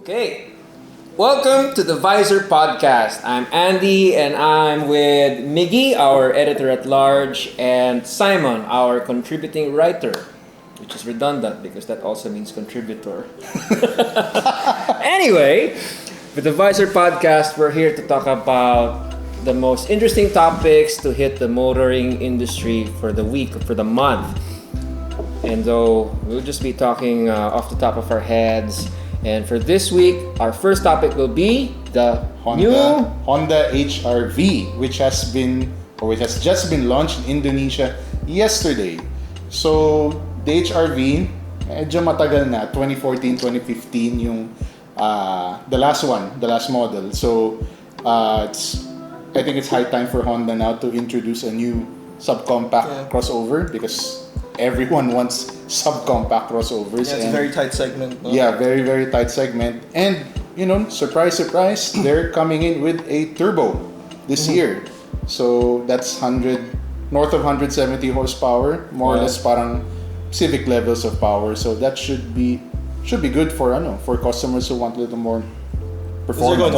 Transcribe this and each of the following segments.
Okay, welcome to the VISOR Podcast. I'm Andy and I'm with Miggy, our editor-at-large, and Simon, our contributing writer, which is redundant because that also means contributor. Anyway, with the VISOR Podcast, we're here to talk about the most interesting topics to hit the motoring industry for the week, for the month. And so we'll just be talking off the top of our heads. And for this week, our first topic will be the Honda HR-V, which has just been launched in Indonesia yesterday. So the HR-V, medyo matagal na, 2014, 2015 yung the last model. So I think it's high time for Honda now to introduce a new subcompact crossover because everyone wants subcompact crossovers. Yeah, it's a very tight segment. No? Yeah, very, very tight segment. And, surprise, surprise, they're coming in with a turbo this year. So that's north of 170 horsepower, more or less parang Civic levels of power. So that should be good for customers who want a little more performance.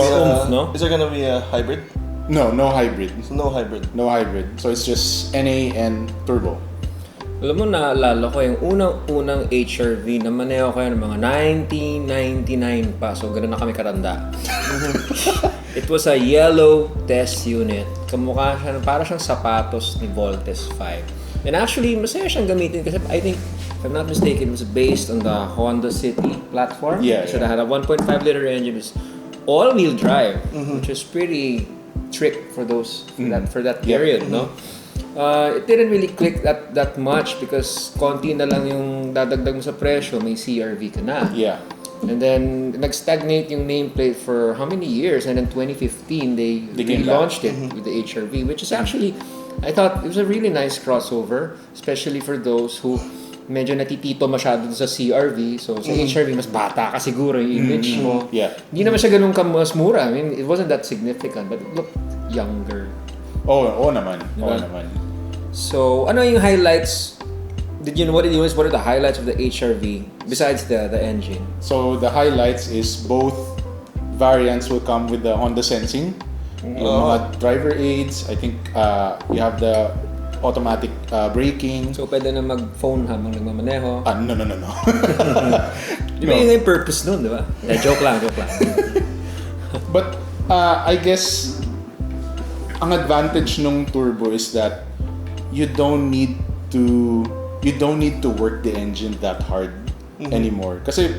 Is there going to be a hybrid? No hybrid. So no hybrid. No hybrid. So it's just NA and turbo. Alam mo, naalala ko yung unang HR-V na maneho ko yun ng mga 1999 pa. So, ganoon na kami katanda. It was a yellow test unit. Kamukha siya, para siyang sapatos ni Voltes 5. And actually, masaya siyang gamitin kasi I think, if I'm not mistaken, it was based on the Honda City platform. So, it had a 1.5-liter engine. It was all-wheel drive, which is pretty trick for that period, no? It didn't really click that much because konti na lang yung dadagdag mo sa presyo, may CR-V ka na. Yeah. And then nag-stagnate yung nameplate for how many years? And in 2015 they relaunched it with the HR-V, which is actually, I thought it was a really nice crossover, especially for those who medyo natitito masyado sa CR-V. So sa HR-V mas bata ka siguro yung image mo. Yeah. Hindi naman siya ganun mas mura. I mean, it wasn't that significant, but it looked younger. Oo naman. So, ano yung highlights? What are the highlights of the HR-V besides the engine? So the highlights is both variants will come with the Honda Sensing, yung mga driver aids. I think you have the automatic braking. So, pwede na mag-phone habang nagmamaneho. No. Di ba yun yung purpose nun, di ba? Joke lang. But I guess ang advantage nung turbo is that you don't need to work the engine that hard anymore. Kasi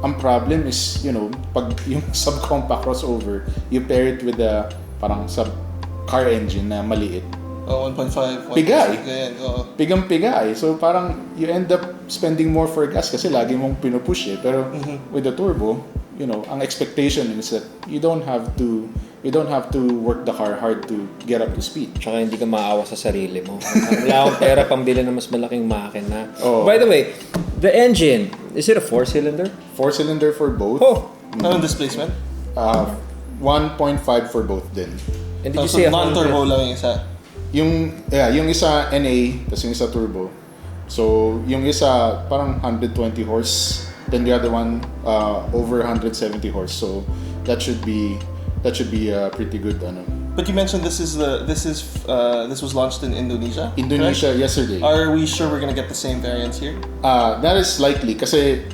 ang problem is, pag yung subcompact crossover, you pair it with a parang car engine na maliit. 1.5. Pigay. Pigang-pigay. So parang you end up spending more for gas kasi lagi mong pinupush eh. Pero with the turbo, ang expectation is that you don't have to work the car hard to get up to speed. Tsaka hindi ka maawa sa sarili mo. Wala akong pera pambili ng mas malaking makina. By the way, the engine, is it a 4-cylinder? 4-cylinder for both. Anong displacement? 1.5 for both din. And did you say non-turbo lang yung isa? Yung isa NA, tapos yung isa turbo. So, yung isa parang 120 horse, then the other one over 170 horse. So, that should be pretty good. But you mentioned this was launched in Indonesia. Indonesia, correct? Yesterday. Are we sure we're gonna get the same variants here? That is likely kasi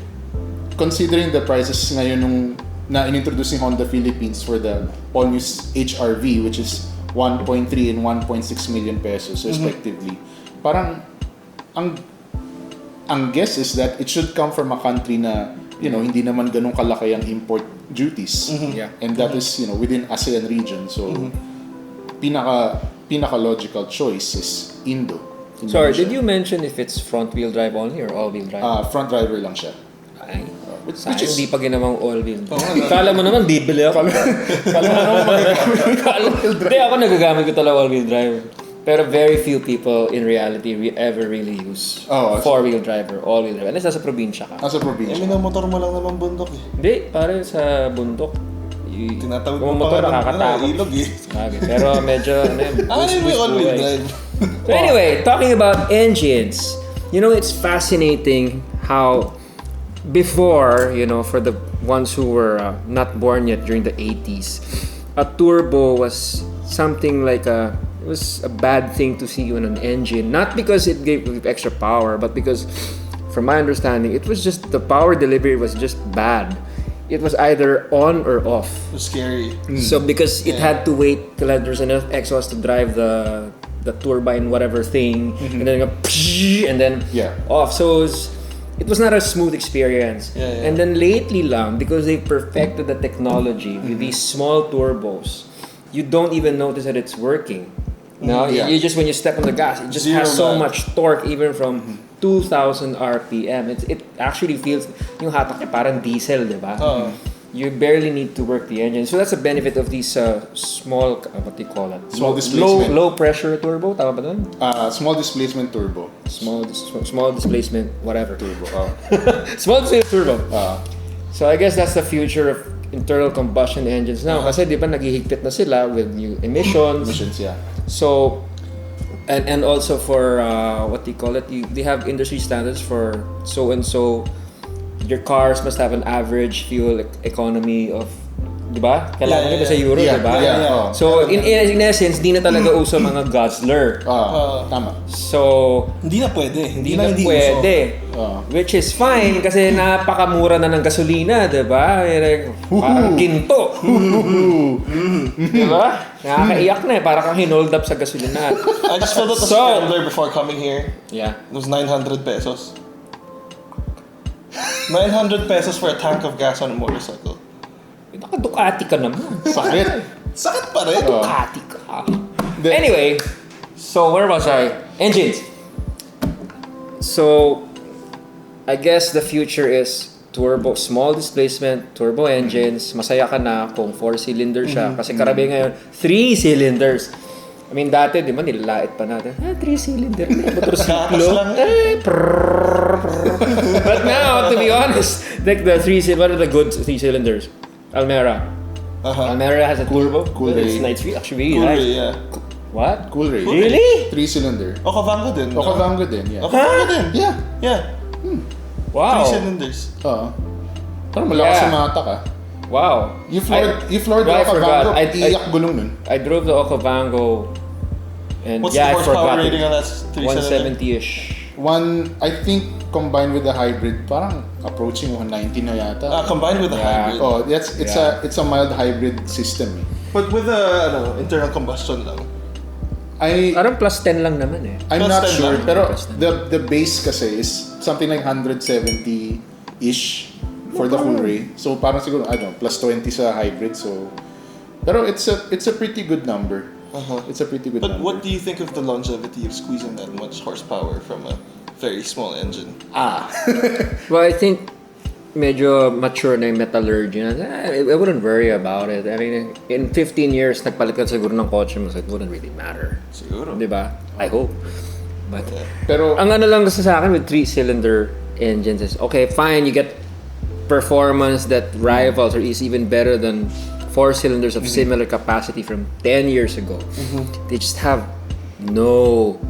considering the prices ngayon na inintroduce ni Honda Philippines for the all-new HR-V, which is 1.3 and 1.6 million pesos respectively. Parang ang guess is that it should come from a country na hindi naman ganun kalaki ang import duties. And that is within ASEAN region. So pinaka logical choice is Indonesia. Sorry, did you mention if it's front-wheel drive only or all-wheel drive? Front driver lang siya. Ay, sayang hindi pa ginawang all-wheel. Kala mo naman, bibili ako. Hindi, ako nagagamit ko talaga all-wheel drive. Pero very few people in reality ever really use four-wheel drive or all-wheel drive. Unless nasa probinsya ka. Nasa probinsya. Minamotor mo lang naman bundok eh. Hindi, pare sa bundok. Tinatawag mo pa nakakatakot. Ilog eh. Pero medyo may all-wheel drive. So anyway, talking about engines, it's fascinating how before, for the ones who were not born yet during the 80s, a turbo was something like it was a bad thing to see on an engine. Not because it gave extra power, but because, from my understanding, it was just the power delivery was just bad. It was either on or off. It was scary. So because it had to wait till there's enough exhaust to drive the turbine whatever thing, and then and then off. So it was not a smooth experience. And then lately lang, because they perfected the technology with these small turbos, you don't even notice that it's working. No, you just, when you step on the gas, it just has so much torque, even from 2,000 RPM. It actually feels, yung hatak niya parang diesel, di ba? You barely need to work the engine. So that's a benefit of these small, what do you call it? Small displacement. Low pressure turbo, tama ba dun? Small displacement turbo. Small displacement, whatever. Turbo. Small displacement turbo. So I guess that's the future of internal combustion engines now. Kasi di ba naghihigpit na sila with new emissions. So, and also for, what do you call it? They have industry standards for so-and-so. Your cars must have an average fuel economy of, di ba? Kailangan nila sa Euro, di ba? So, in essence, di na talaga uso mga guzzler. Tama. So, Hindi na pwede. Which is fine kasi napakamura na ng gasolina, di ba? Parang ginto. Di ba? Nakakaiyak na eh. Parang kang hinold up sa gasolina. I just filled up a Scrambler before coming here. Yeah. It was 900 pesos. 900 pesos for a tank of gas on a motorcycle. Naka-Ducati ka naman. Sakit pa rin. Ducati ka. Anyway, so where was I? Engines. So, I guess the future is small displacement, turbo engines. Masaya ka na kung 4-cylinder siya. Kasi karamihan ngayon, 3 cylinders. I mean, dati, di ba, nilalait pa natin. 3-cylinder. Motorsiklo. But now, to be honest, like what are the good 3 cylinders? Almera. Almera has a turbo. Cool Ray. It's actually really nice. Yeah. What? Cool Ray. Really? 3-cylinder. Okavango din. Okavango din, yeah. Okavango din. Yeah. Wow. 3 cylinders. Parang malakas sa mata ka. Wow. You floored the Okavango, iiyak gulong nun. I drove the Okavango and What's the horsepower rating on that 3-cylinder? 170-ish. I think combined with the hybrid, parang approaching 190 na yata. Combined with the hybrid. It's a mild hybrid system. But with the internal combustion lang. Parang plus 10 lang naman eh. I'm Plus not 10 sure, lang. pero the base kasi is something like 170-ish for the full Ray. So parang siguro, I don't know, plus 20 sa hybrid. So, pero it's a pretty good number. It's a pretty good number. But what do you think of the longevity of squeezing that much horsepower from a very small engine? Well, I think medyo mature na yung metallurgy. I wouldn't worry about it. I mean, in 15 years, nagpalit ka siguro ng kotse mo, so it wouldn't really matter. Siguro. Di ba? I hope. But, Pero ang ano lang sa akin with 3-cylinder engines is, okay, fine, you get performance that rivals or is even better than 4 cylinders of similar capacity from 10 years ago. They just have no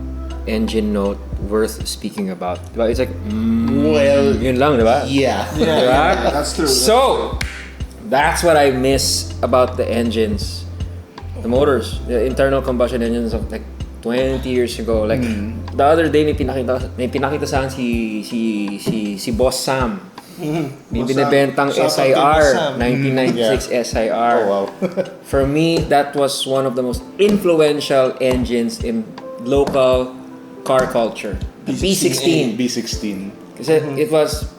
engine note worth speaking about. Diba? It's like, well, yun lang, diba? yeah. Diba? That's true. So, that's what I miss about the engines. The motors, the internal combustion engines of like 20 years ago. Like, the other day, may pinakita sa akin si Boss Sam. May binibentang SIR, 1996 SIR. Oh, wow. For me, that was one of the most influential engines in local car culture. The B16. B16. Kasi it was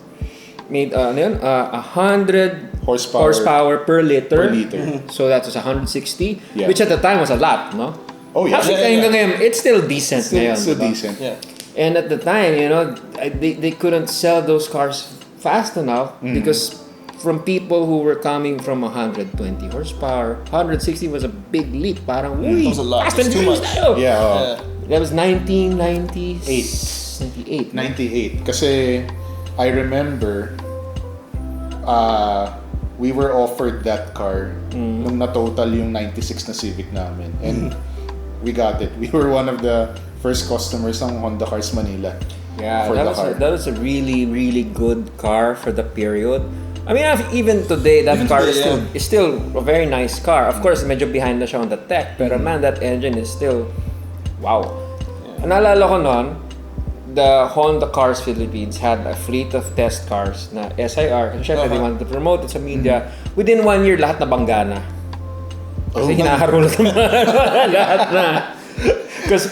made 100 Horsepower per liter. per liter. So that was 160, Yeah. which at the time was a lot, no? Oh, yeah. Actually, hanggang ngayon, it's still decent ngayon. Still diba? decent. Yeah. And at the time, they couldn't sell those cars fast enough because from people who were coming from 120 horsepower, 160 was a big leap. Parang, uy, It was a lot. fast and It's too furious much. tayo. Yeah. That was 1998. 98. Kasi I remember we were offered that car nung na-total yung 96 na Civic namin. And we got it. We were one of the first customers ng Honda Cars Manila. Yeah, for that the was car. that was a really really good car for the period. I mean, even today, that Even car today, is still a very nice car. Of course, medyo behind na siya on the tech, pero man, that engine is still, wow. Naalala ko noon, the Honda Cars Philippines had a fleet of test cars na SIR. Kasi syempre, they wanted to promote it sa media. Within 1 year, lahat na banggana. Kasi hinaharul ka lahat na. Because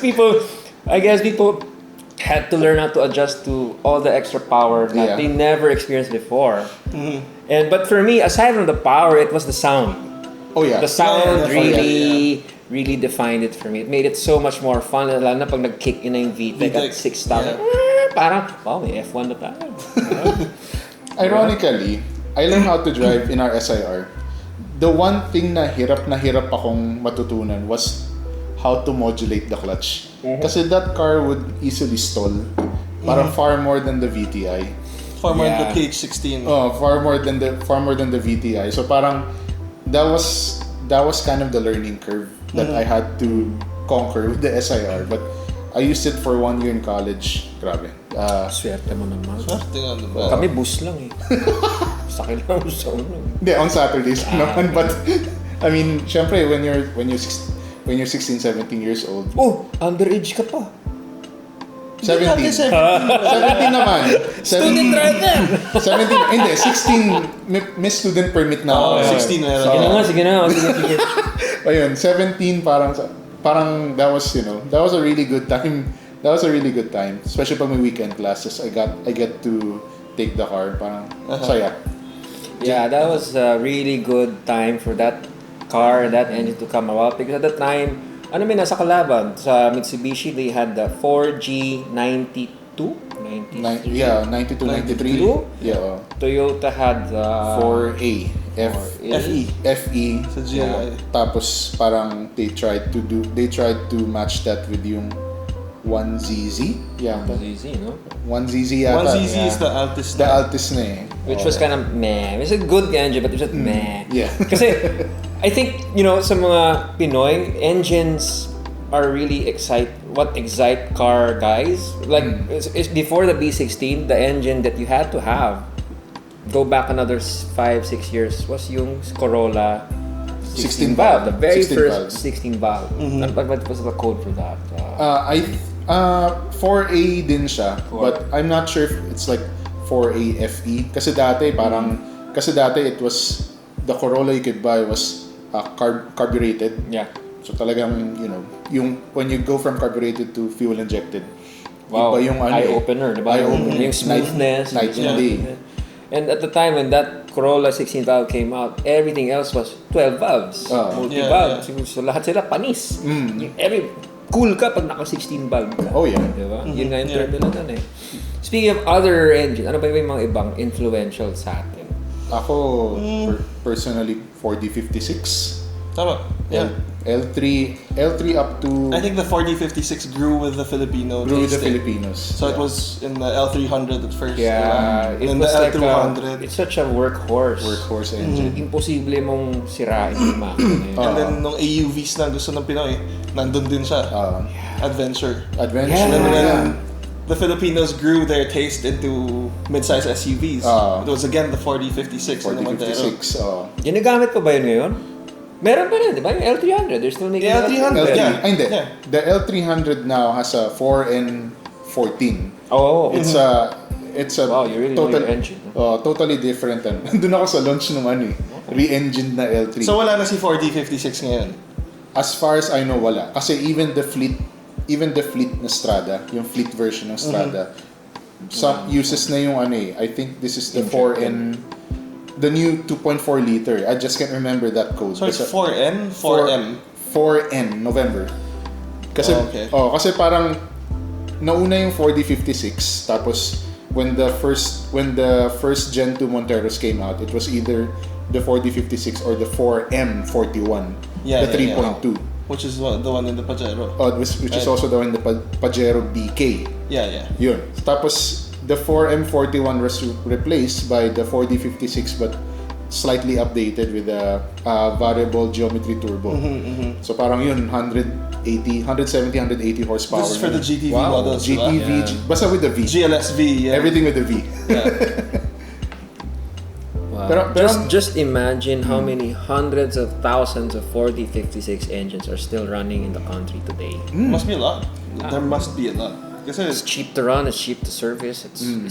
I guess people had to learn how to adjust to all the extra power that they never experienced before. But for me, aside from the power, it was the sound. Oh yeah. The sound Yeah. really defined it for me. It made it so much more fun. Lalo na pag nag-kick in na yung VTEC at 6,000. Parang, wow, may F1 na tayo. Ironically, I learned how to drive in our SIR. The one thing na hirap akong matutunan was how to modulate the clutch. Kasi that car would easily stall. Parang far more than the VTI. Far more than the PH16. Oh, far more than the VTI. So parang that was kind of the learning curve that I had to conquer with the SIR. But I used it for 1 year in college. Grabe. Swerte mo naman. Swerte nga naman. Kami bus lang eh. Sakit lang sa ulo. Hindi, on Saturdays naman. But I mean, syempre when you're 16, 17 years old. Oh, underage ka pa. 17. 17 naman. Student driver! 17. Hindi, 16. May student permit na ako. 16 meron. Sige na. Ayun, 17 parang that was a really good time. That was a really good time, especially pag may weekend classes. I get to take the car. Parang saya. Yeah, that was a really good time for that car and that engine to come about because at that time, nasa kalaban sa Mitsubishi, they had the 4G 92, 93. Yeah, 92, 93. Yeah. Toyota had the 4A. FE. Sa GLI. Tapos parang they tried to match that with yung 1ZZ. Yeah. easy, no? 1ZZ yata. 1ZZ is the Altis. The Altis na eh. Which was kind of meh. It's a good engine, but it was just meh. Yeah. Kasi, I think, sa mga Pinoy, engines are really excite car guys. Like, it's before the B16, the engine that you had to have, go back another 5-6 years, was yung Corolla 16 valve. The very 16 first valve. 16 valve. What was the code for that? 4A din siya, but I'm not sure if it's like 4A FE. Kasi dati it was, the Corolla you could buy was carbureted. Yeah. So talagang, yung when you go from carbureted to fuel injected, Wow, iba yung eye-opener, diba? Eye-opener. Yung smoothness. Night and day. And at the time when that Corolla 16 valve came out, everything else was 12 valves. Multi-valve. So lahat sila panis. Cool ka pag naka 16 valve ka. Oh yeah. Diba? Yun nga yung term nila nun eh. Speaking of other engine, ano ba yung mga ibang influential sa atin? Ako, personally, 4056. Tama. Yeah. L3 up to... I think the 4056 grew with the Filipino Grew with the tasting. Filipinos. So it was in the L300 at first. Yeah, it and was the like L200. it's such a workhorse. Workhorse engine. Imposible mong sirain yung makina. And then nung AUVs na gusto ng Pinoy, nandun din siya. Adventure. Adventure. Yeah. And then the Filipinos grew their taste into mid-size SUVs. It was again the 4056 and the Montero. 4056. Ginagamit pa ba yun ngayon? Meron pa rin, di ba? Yung L300, they're still making L300. L3, Yeah. hindi. Yeah. The L300 now has a 4N14. Oh, It's a wow, you really know your engine. Totally different. Doon ako sa launch ng re-engined na L3. So wala na si 4056 ngayon? As far as I know, wala. Kasi even the fleet na Strada, yung fleet version ng Strada, some uses na yung I think this is the 4N, the new 2.4 liter. I just can't remember that code. So it's 4N? 4M? 4N, November. Kasi, okay. Kasi parang nauna yung 4056, tapos when the first Gen 2 Monteros came out, it was either the 4056 or the 4M41, Yeah, the 3.2. Which is the one in the Pajero. Which is also the one in the Pajero BK. Yeah. Yun. Tapos, the 4M41 was replaced by the 4056, but slightly updated with a variable geometry turbo. So parang yun, 170, 180 horsepower. This is for the GTV Wow. models, GTV, diba? basta with the V. GLSV, yeah. Everything with the V. Wow. Pero- just imagine how many hundreds of thousands of 4056 engines are still running in the country today. Must be a lot. There must be a lot. Kasi It's cheap to run, it's cheap to service, and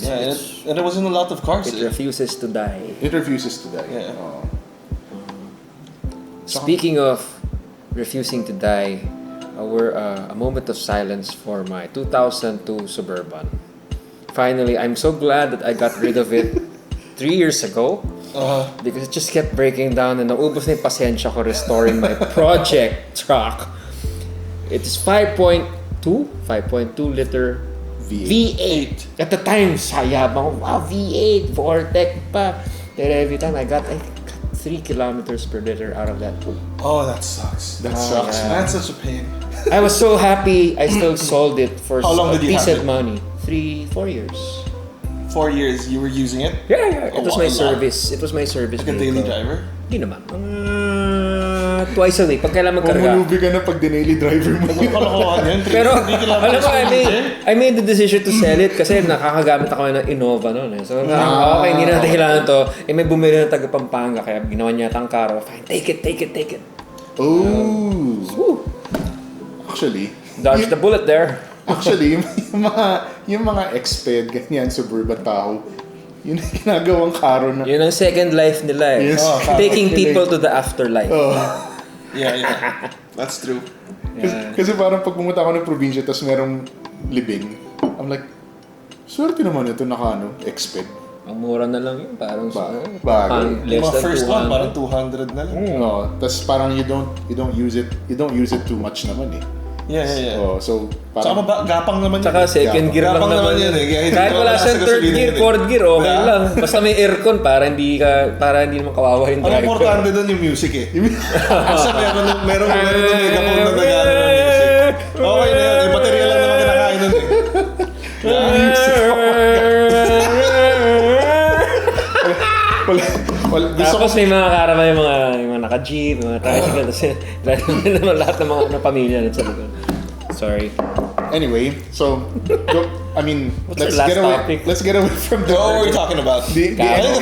it wasn't a lot of cars. it refuses to die. It refuses to die. Yeah. Speaking of refusing to die, we're a moment of silence for my 2002 Suburban. Finally, I'm so glad that I got rid of it 3 years ago because it just kept breaking down and naubos na yung pasensya ko restoring my project truck. It's 5.2 liter V8. At the time, sayabang, wow, V8, Vortec pa. Then every time I got 3 kilometers per liter out of that. Oh, that sucks. That sucks. yeah. That's such a pain. I was so happy I still sold it for How long did you have decent it? money. 4 years. 4 years you were using it? Yeah. It was Oh, my a lot. service. It was my service. Like a daily vehicle. driver? Hindi naman. Twice a week. Pag kailan magkarga. Mamulubi ka na pag dinelay driver mo. Kalokohan yun. Pero, Hindi ka lang alam mo, pag- I made the decision to sell it kasi nakakagamit ako ng Innova noon. So, okay, hindi na natin kailangan to. May bumili ng taga Pampanga kaya ginawa niya tang karo. Fine, take it. Oh. Woo! Actually, Dodge the bullet there. Actually, yung mga Xped, ganyan, Suburban Tahoe, yun ang ginagawang karo na. Yun ang second life nila eh. Yes. Taking people to the afterlife. Yeah. That's true. Kasi parang pag pumunta ako ng probinsya tapos merong libing, I'm like, swerte naman ito Xped. Ang mura na lang yun. Parang Bagay. Yung less mga than first 200. one, parang 200 na lang. No, tapos parang you don't use it too much naman eh. Yeah. So Saka parang gapang naman Tsaka yun. second gear lang Gapang naman. naman yun eh. Kaya hindi Kahit naman wala nasa siyang third gasolina gear, yun eh. fourth gear, okay Yeah. lang. Basta may aircon para hindi naman kawawa yung Ang driver. importante doon yung music eh. Basta meron may gapang na nagano ng music. Okay na yun. Yung baterya lang naman kinakain nun eh. gusto ko Tapos may mga karama yung mga naka-jeep, mga tricycle, tapos naman lahat ng mga pamilya sa likod. Sorry. anyway, so What's our last topic? let's get away from the What were we talking about? the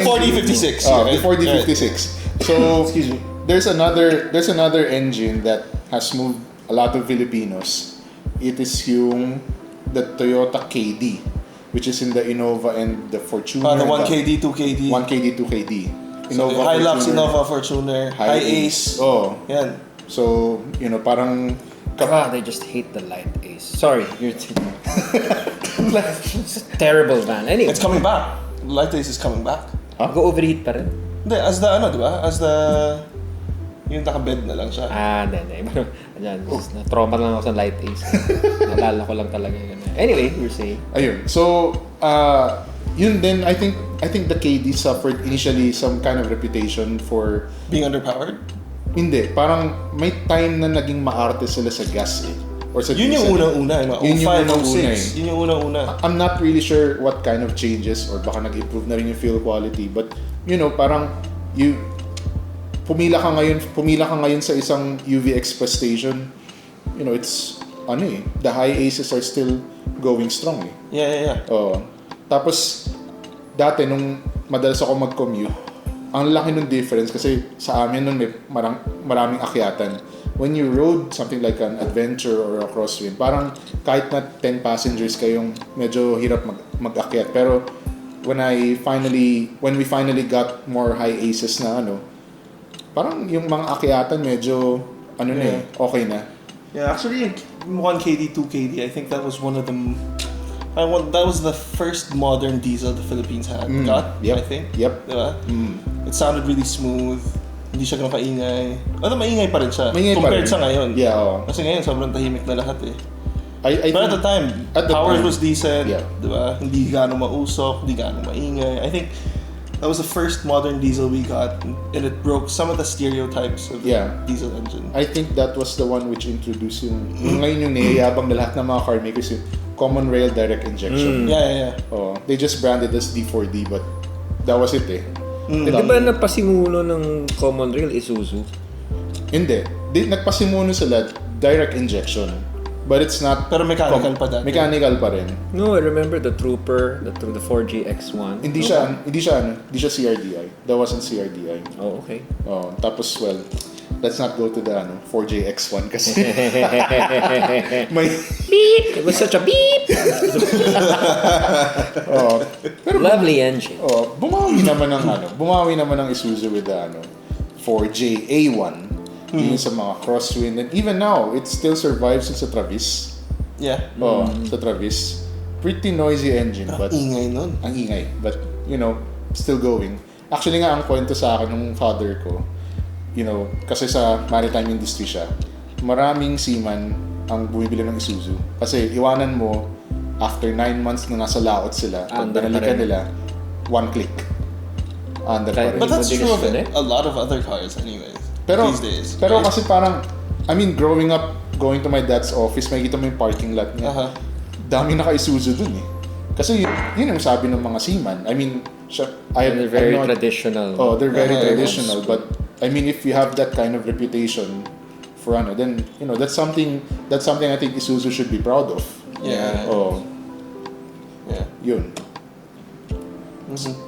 4056. the right? 4056. So Excuse me. there's another engine that has moved a lot of Filipinos. It is the Toyota KD, which is in the Innova and the Fortuner. The 1KD, 2KD. 1KD, 2KD. So, Hilux, Innova, Fortuner, High Ace. Oh. Yan. So, parang God, I just hate the light ace. Sorry, you're it's a terrible van. Anyway, It's coming back. Light Ace is coming back. go overheat pa rin. Hindi, as the di ba? As the... Yung naka-bed na lang siya. Hindi. Ayan, na-trauma lang ako sa light ace. Nalala ko lang talaga yun. Anyway, we're saying. ayun. So, yun din, I think the KD suffered initially some kind of reputation for Being underpowered? hindi, parang may time na naging maarte sila sa gas eh. Or sa Yun yung diesel. unang-una. Yun yung 05, unang-una 06. Yun yung unang-una. I'm not really sure what kind of changes or baka nag-improve na rin yung fuel quality, but parang pumila ka ngayon sa isang UV Express station, it's the high aces are still going strong eh. Yeah. Oo. Tapos dati nung madalas ako mag-commute, ang laki ng difference kasi sa amin nun may maraming akyatan. When you rode something like an adventure or a crosswind, parang kahit na 10 passengers kayong medyo hirap mag-akyat. Pero when we finally got more high aces na parang yung mga akyatan medyo okay na. Yeah, actually, 1KD, 2KD, I think that was one of the... that was the first modern diesel the Philippines got, Yep. I think. Yep. Diba? It sounded really smooth. Hindi siya ganun kaingay. Maingay pa rin siya. Maingay pa compared rin. sa ngayon. Yeah, oo. Kasi ngayon, sobrang tahimik na lahat eh. I But think, at the time, was decent. Yeah. Diba? Hindi gaano mausok, hindi gaano maingay. I think that was the first modern diesel we got, and it broke some of the stereotypes of the diesel engine. I think that was the one which introduced yung ngayon yung niyayabang na lahat ng mga car makers yung common rail direct injection. Yeah. Oh, they just branded as D4D, but that was it eh. Di ba napasimulo ng common rail Isuzu? Hindi. Nagpasimuno sila direct injection. But it's not... Pero mechanical pa dati. Mechanical pa rin. No, I remember the Trooper, the 4GX1. Hindi siya CRDI. That wasn't CRDI. Oh, okay. Oh, tapos well, let's not go to the 4JX1 kasi may Beep! It was such a beep! oh, Lovely engine. bumawi naman ng Isuzu with the 4JA1. Yung sa mga crosswind, and even now it still survives sa Travis. Yeah. Sa Travis. Pretty noisy engine, but Ingay nun. ang ingay, but still going. Actually nga, ang kwento sa akin ng father ko, kasi sa maritime industry siya, maraming seaman ang bumibili ng Isuzu. Kasi iwanan mo, after 9 months na nasa laot sila, pag binalikan nila, 1 click. Under pa rin. But that's true of a lot of other cars anyways. These days. Pero kasi parang, growing up, going to my dad's office, makikita mo yung parking lot niya. Daming naka-Isuzu dun eh. Kasi yun yung sabi ng mga seaman. They're very traditional. Oh, they're very traditional. But if you have that kind of reputation for then that's something I think Isuzu should be proud of. Yeah. Oh. Yeah. Yun.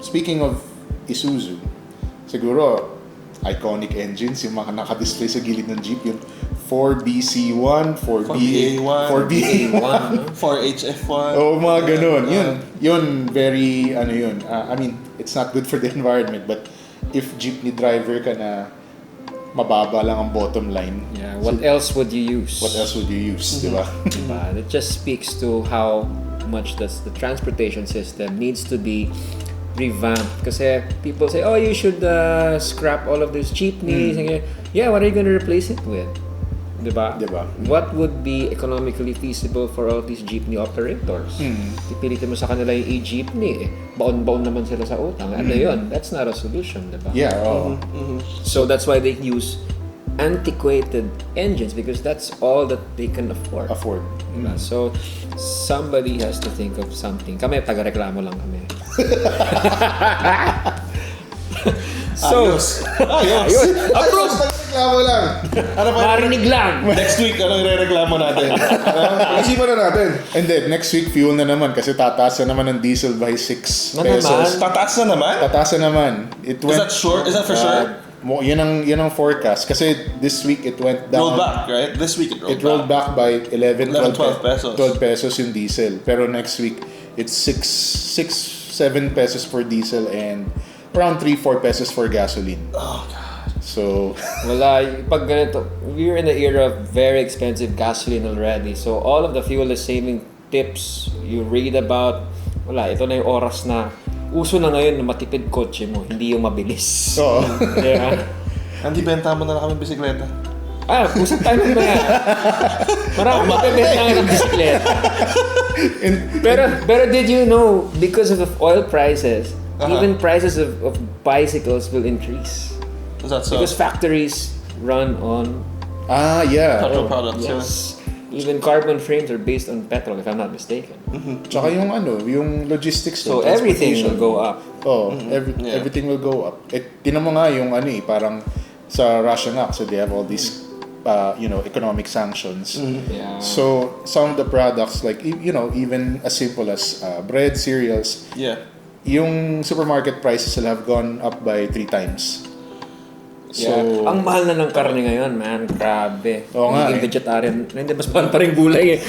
Speaking of Isuzu, siguro iconic engines yung mga naka-display sa gilid ng Jeep, yung 4BC1, 4BA1, 4BA1, 4HF1. oh, mga ganun. Yun very it's not good for the environment, but if jeepney driver ka na mababa lang ang bottom line. Yeah, what else would you use? Di ba? It just speaks to how much the transportation system needs to be revamped. Kasi people say, oh, you should scrap all of these jeepneys. Yeah, what are you going to replace it with? Diba? What would be economically feasible for all these jeepney operators? Pipilitin mo sa kanila yung e-jeepney. Baon-baon naman sila sa utang. Ano yun? That's not a solution, diba? Yeah. So that's why they use antiquated engines, because that's all that they can afford. Diba? So somebody has to think of something. Kami, taga-reklamo lang kami. Ayos. Approve! Reklamo lang. Marinig lang. Next week, anong re-reklamo natin? Isipan na natin. And then, next week, fuel na naman kasi tataas na naman ng diesel by 6 Na pesos. naman? Tataas na naman? Tataas na naman. It went, Is that sure? Is that for sure? Yun ang forecast. Kasi this week, it went down. Rolled back, right? This week It rolled back by 11, 12 pesos. 12 pesos yung diesel. Pero next week, it's 7 pesos for diesel and around 3-4 pesos for gasoline. Oh, God. So, Wala, pag ganito, we're in the era of very expensive gasoline already. So all of the fuel is saving tips you read about, ito na yung oras na uso na ngayon na matipid kotse mo, hindi yung mabilis. Oo. Yeah. Andy, benta mo na lang kami bisikleta. Usap tayo ng mga. Marami magbebenta ng bisikleta. Pero did you know, because of the oil prices, even prices of bicycles will increase? Is that so? Because factories run on yeah. Petrol products. yes. Even carbon frames are based on petrol, if I'm not mistaken. Tsaka yung logistics. So everything will go up. Everything will go up. Tinan mo nga yung parang sa Russia nga kasi they have all these economic sanctions. Yeah. So some of the products like even as simple as bread, cereals, yung supermarket prices will have gone up by 3 times. So, ang mahal na ng karne ngayon, man. Grabe. Oo nga, Naging vegetarian. Hindi, mas mahal pa rin gulay eh.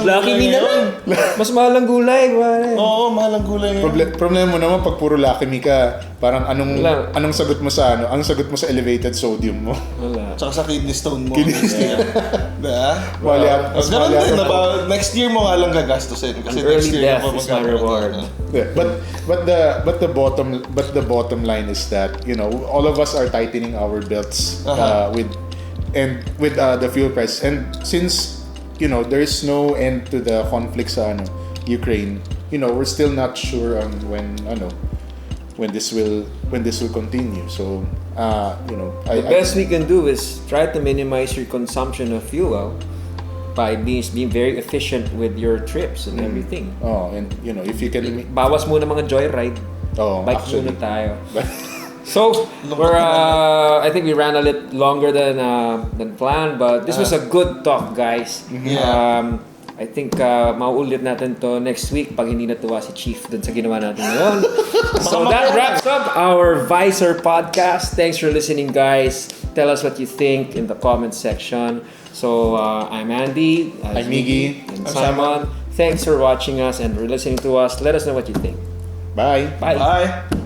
Lucky me naman. Mas mahal ang gulay. Oo, mahal ang gulay ngayon. Problema mo naman pag puro Lucky Me ka, parang anong sagot mo sa anong sagot mo sa elevated sodium mo? Wala. Tsaka sa kidney stone mo. Kidney stone. Diba? Ganun din, next year mo nga lang gagastusin. Kasi An next early year death is my reward. Yeah, but the bottom line is that all of us are tightening our belts with the fuel price, and since there is no end to the conflict sa Ukraine, we're still not sure on when this will continue. So The best we can do is try to minimize your consumption of fuel by being very efficient with your trips and everything. and if you can Bawas muna mga joyride. Oh, Bike actually. muna tayo. So, I think we ran a little longer than planned, but this was a good talk, guys. Yeah. I think mauulit natin to next week pag hindi natuwa si Chief dun sa ginawa natin ngayon. So that wraps up our VISOR Podcast. Thanks for listening, guys. Tell us what you think in the comment section. So I'm Andy. I'm Miggy. And I'm Simon. Thanks for watching us and for listening to us. Let us know what you think. Bye. Bye. Bye.